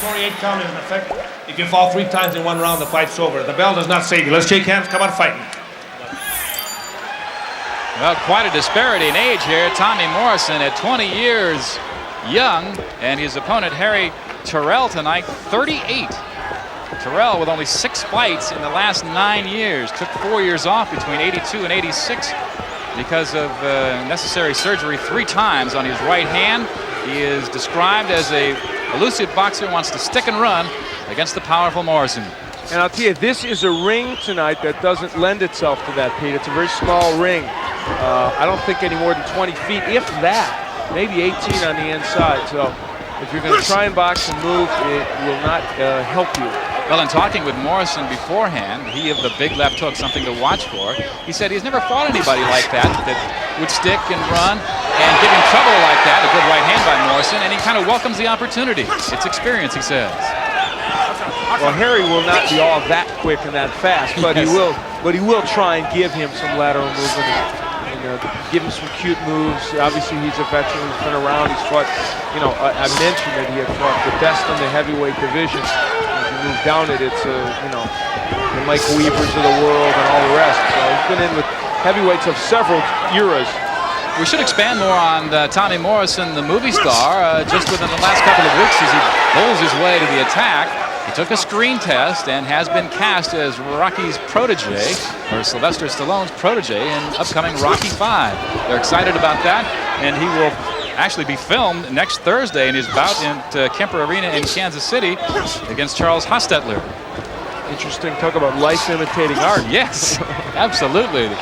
48 count is in effect. If you fall 3 times in 1 round, the fight's over. The bell does not save you. Let's shake hands. Come on, fighting. Well, quite a disparity in age here. Tommy Morrison at 20 years young, and his opponent Harry Terrell tonight, 38. Terrell with only 6 fights in the last 9 years. Took 4 years off between 82 and 86 because of necessary surgery 3 times on his right hand. He is described as a elusive boxer, wants to stick and run against the powerful Morrison. And I'll tell you, this is a ring tonight that doesn't lend itself to that, Pete. It's a very small ring. I don't think any more than 20 feet, if that. Maybe 18 on the inside. So if you're going to try and box and move, it will not help you. Well, in talking with Morrison beforehand, he of the big left hook, something to watch for. He said he's never fought anybody like that would stick and run and give him trouble like that. A good right hand by Morrison, and he kind of welcomes the opportunity. It's experience, he says. Well, Harry will not be all that quick and that fast, but yes. he will try and give him some lateral movement and give him some cute moves. Obviously, he's a veteran. He's been around. He's fought. I mentioned that he had fought the best in the heavyweight division. As you move down it, it's the Mike Weavers of the world and all the rest. So he's been in with heavyweights of several eras. We should expand more on Tommy Morrison, the movie star, just within the last couple of weeks as he bulls his way to the attack. He took a screen test and has been cast as Rocky's protege, or Sylvester Stallone's protege, in upcoming Rocky V. They're excited about that, and he will actually be filmed next Thursday in his bout at Kemper Arena in Kansas City against Charles Hostetler. Interesting. Talk about life imitating art. Yes, absolutely.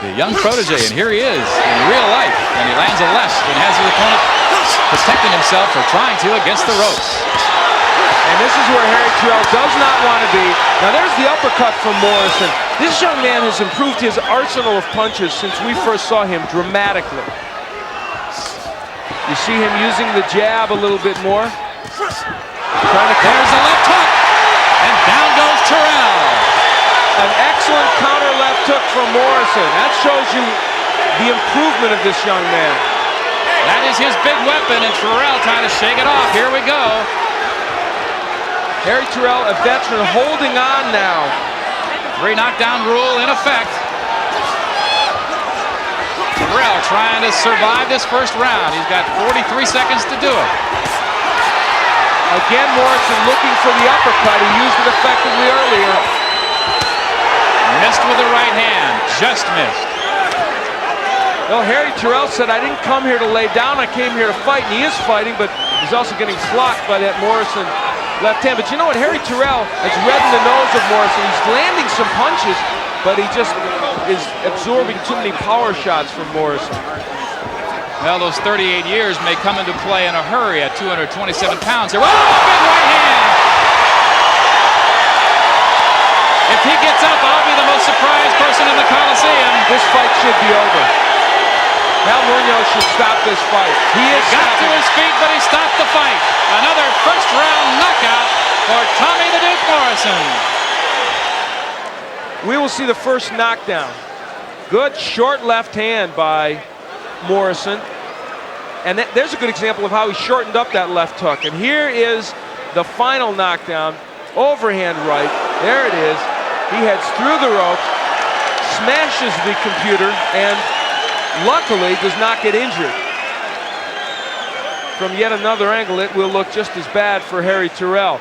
The young protege, and here he is in real life, and he lands a left and has his opponent protecting himself or trying to against the ropes. And this is where Harry Terrell does not want to be. Now there's the uppercut from Morrison. This young man has improved his arsenal of punches since we first saw him dramatically. You see him using the jab a little bit more. There's a left hook, and down goes Terrell. An excellent counter left hook from Morrison. That shows you the improvement of this young man. That is his big weapon, and Terrell trying to shake it off. Here we go. Harry Terrell, a veteran, holding on now. 3 knockdown rule in effect. Terrell trying to survive this first round. He's got 43 seconds to do it. Again, Morrison looking for the uppercut. He used it effectively earlier. Missed with the right hand. Just missed. Well, Harry Terrell said, I didn't come here to lay down. I came here to fight. And he is fighting, but he's also getting blocked by that Morrison left hand. But you know what? Harry Terrell has reddened the nose of Morrison. He's landing some punches, but he just is absorbing too many power shots from Morrison. Well, those 38 years may come into play in a hurry at 227 pounds here. Whoa, big right hand! If he gets up, I'll be the most surprised person in the Coliseum. This fight should be over. Al Munoz should stop this fight. He got to his feet, but he stopped the fight. Another first-round knockout for Tommy the Duke Morrison. We will see the first knockdown. Good short left hand by Morrison. And there's a good example of how he shortened up that left hook. And here is the final knockdown. Overhand right. There it is. He heads through the ropes, smashes the computer, and luckily does not get injured. From yet another angle, it will look just as bad for Harry Terrell.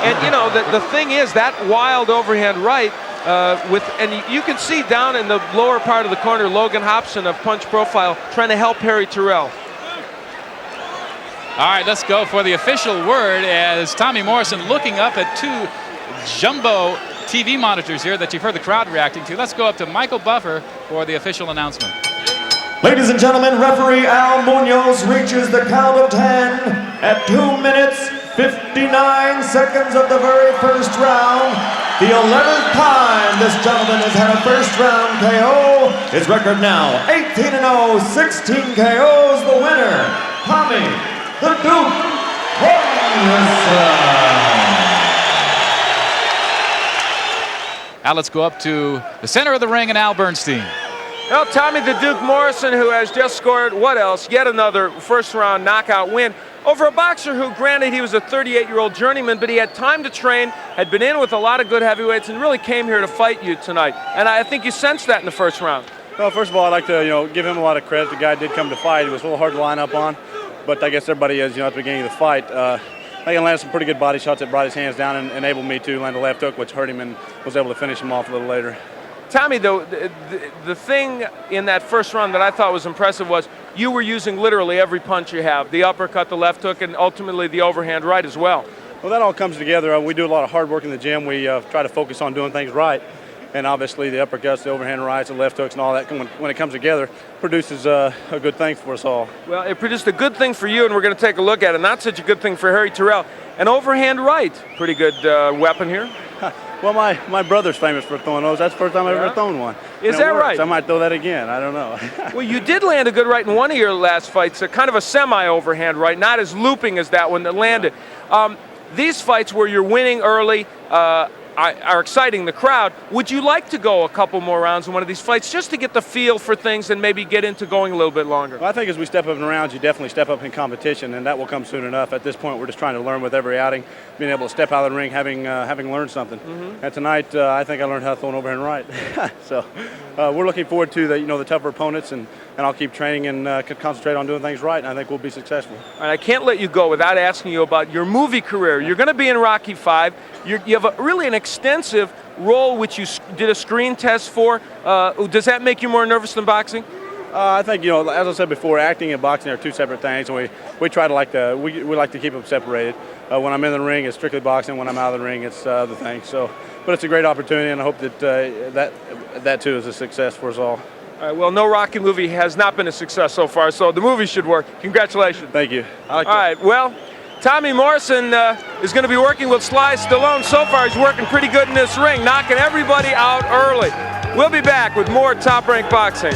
And you know, the thing is, that wild overhand right, and you can see down in the lower part of the corner, Logan Hobson of Punch Profile trying to help Harry Terrell. All right, let's go for the official word as Tommy Morrison looking up at 2 jumbo TV monitors here that you've heard the crowd reacting to. Let's go up to Michael Buffer for the official announcement. Ladies and gentlemen, referee Al Munoz reaches the count of 10 at 2 minutes, 59 seconds of the very first round. The 11th time this gentleman has had a first round KO. His record now 18-0, 16 KOs. The winner, Tommy the Duke Morrison. Now let's go up to the center of the ring and Al Bernstein. Well, Tommy the Duke Morrison, who has just scored, what else? Yet another first-round knockout win over a boxer who, granted, he was a 38-year-old journeyman, but he had time to train, had been in with a lot of good heavyweights, and really came here to fight you tonight. And I think you sensed that in the first round. Well, first of all, I'd like to, give him a lot of credit. The guy did come to fight. It was a little hard to line up on, but I guess everybody is, at the beginning of the fight. I think I landed some pretty good body shots that brought his hands down and enabled me to land a left hook, which hurt him, and was able to finish him off a little later. Tommy, though, the thing in that first round that I thought was impressive was you were using literally every punch you have, the uppercut, the left hook, and ultimately the overhand right as well. Well, that all comes together. We do a lot of hard work in the gym. We try to focus on doing things right, and obviously the uppercuts, the overhand rights, the left hooks, and all that, when it comes together, produces a good thing for us all. Well, it produced a good thing for you, and we're going to take a look at it. Not such a good thing for Harry Terrell. An overhand right, pretty good weapon here. Well, my brother's famous for throwing those. That's the first time I've ever thrown one. Is that right? I might throw that again. I don't know. Well, you did land a good right in one of your last fights, a kind of a semi-overhand right, not as looping as that one that landed. These fights where you're winning early are exciting the crowd. Would you like to go a couple more rounds in one of these fights just to get the feel for things and maybe get into going a little bit longer? Well, I think as we step up in rounds, you definitely step up in competition, and that will come soon enough. At this point, we're just trying to learn with every outing, being able to step out of the ring, having learned something. And tonight, I think I learned how to throw an overhand right. So we're looking forward to the tougher opponents, and I'll keep training and concentrate on doing things right, and I think we'll be successful. All right, I can't let you go without asking you about your movie career. You're going to be in Rocky V. You have really an extensive role which you did a screen test for. Does that make you more nervous than boxing? I think, as I said before, acting and boxing are two separate things, and we try to we like to keep them separated. When I'm in the ring, it's strictly boxing. When I'm out of the ring, it's other things. But it's a great opportunity, and I hope that that too is a success for us all. All right, well, no Rocky movie has not been a success so far, so the movie should work. Congratulations. Thank you. All right, well, Tommy Morrison is going to be working with Sly Stallone. So far, he's working pretty good in this ring, knocking everybody out early. We'll be back with more Top Rank Boxing.